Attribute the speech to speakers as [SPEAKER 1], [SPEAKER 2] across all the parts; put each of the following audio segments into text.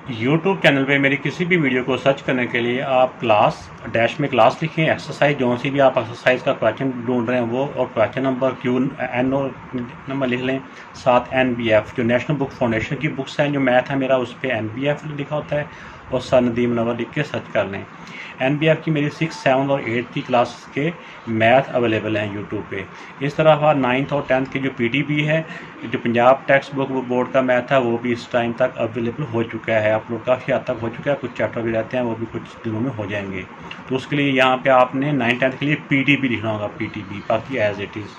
[SPEAKER 1] YouTube channel पे मेरी किसी भी वीडियो को सर्च करने के लिए आप क्लास डैश में क्लास लिखें, एक्सरसाइज जो सी भी आप एक्सरसाइज का क्वेश्चन ढूंढ रहे हैं वो, और क्वेश्चन नंबर QN और नंबर लिख लें, साथ NBF जो नेशनल बुक फाउंडेशन की बुक्स हैं, जो मैथ है मेरा उस पर NBF लिखा होता है, और सर नदीम नवर लिख के सर्च कर लें। NBF की मेरी 6, 7 और 8 की क्लास के मैथ अवेलेबल हैं यूट्यूब पे। इस तरह 9th और 10th की जो PTB है, जो पंजाब टेक्स्ट बुक बोर्ड का मैथ है, वो भी इस टाइम तक अवेलेबल हो चुका है, अपलोड काफ़ी हद तक हो चुका है। कुछ चैप्टर भी रहते हैं, वो भी कुछ दिनों में हो जाएंगे। तो उसके लिए यहाँ पे आपने 9th 10th के लिए PTB लिखना होगा, PTB, बाकी एज इट इज़।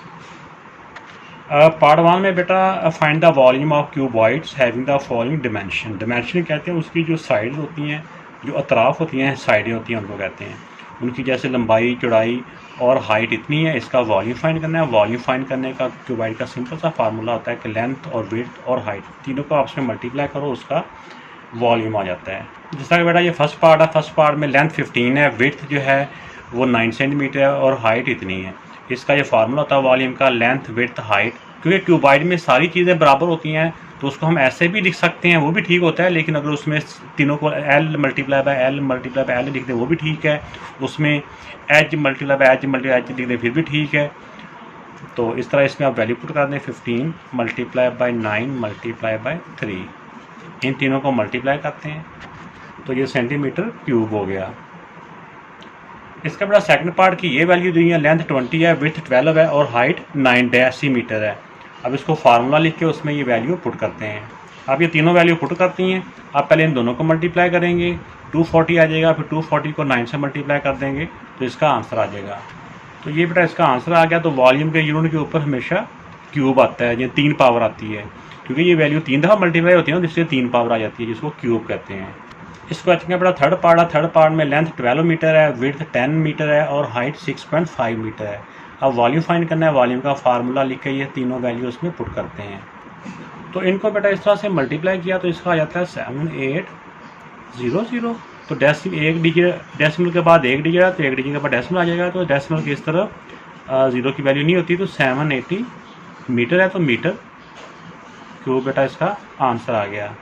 [SPEAKER 1] पार्ट 1 में बेटा find the volume of cuboids having the following dimension. Dimension कहते हैं उसकी जो साइड्स होती हैं, जो अतराफ़ होती हैं, साइडें होती हैं, उनको कहते हैं। उनकी जैसे लंबाई, चौड़ाई और हाइट इतनी है, इसका वॉल्यूम फाइंड करना है। वॉल्यूम फाइंड करने का क्यूबॉइड का सिंपल सा फार्मूला होता है कि लेंथ और विड्थ और हाइट तीनों को आपस में मल्टीप्लाई करो, उसका वॉल्यूम आ जाता है। जिस तरह बेटा ये फर्स्ट पार्ट है, फर्स्ट पार्ट में लेंथ 15 है, विड्थ जो है वो 9 सेंटीमीटर है और हाइट इतनी है। इसका ये फार्मूला होता है वॉल्यूम का, लेंथ, विड्थ, हाइट। क्योंकि क्यूबॉइड में सारी चीज़ें बराबर होती हैं तो उसको हम ऐसे भी लिख सकते हैं, वो भी ठीक होता है। लेकिन अगर उसमें तीनों को L मल्टीप्लाई बाय L लिख दें वो भी ठीक है, उसमें H मल्टीप्लाई बाय H लिख दें फिर भी ठीक है। तो इस तरह इसमें आप वैल्यू पुट कर दें, 15 मल्टीप्लाई बाय 9 मल्टीप्लाई बाय 3, इन तीनों को मल्टीप्लाई करते हैं तो ये सेंटीमीटर क्यूब हो गया। इसका बड़ा सेकंड पार्ट की ये वैल्यू दी है, लेंथ 20 है, विड्थ 12 है और हाइट 9 डेसीमीटर है। अब इसको फार्मूला लिख के उसमें ये वैल्यू पुट करते हैं। आप ये तीनों वैल्यू पुट करती हैं, आप पहले इन दोनों को मल्टीप्लाई करेंगे, 240 आ जाएगा, फिर 240 को 9 से मल्टीप्लाई कर देंगे तो इसका आंसर आ जाएगा। तो ये बेटा इसका आंसर आ गया। तो वॉल्यूम के यूनिट के ऊपर हमेशा क्यूब आता है, ये 3 पावर आती है, क्योंकि ये वैल्यू 3 दफ़ा मल्टीप्लाई होती है ना, जिससे 3 पावर आ जाती है, जिसको क्यूब कहते हैं। इस क्वेश्चन का बड़ा थर्ड पार्ट है। थर्ड पार्ट में लेंथ 12 मीटर है, विड्थ 10 मीटर है और हाइट 6.5 मीटर है। अब वॉल्यूम फाइंड करना है, वॉल्यूम का फार्मूला लिख के ये तीनों वैल्यू उसमें पुट करते हैं। तो इनको बेटा इस तरह से मल्टीप्लाई किया तो इसका आ जाता है 7800। तो एक डिजिट डेसिमल के बाद एक डिजिट है, तो एक डिजिट के बाद डेसिमल आ जाएगा। तो डेसिमल की इस तरफ ज़ीरो की वैल्यू नहीं होती, तो 780 मीटर है, तो मीटर क्यूब बेटा इसका आंसर आ गया।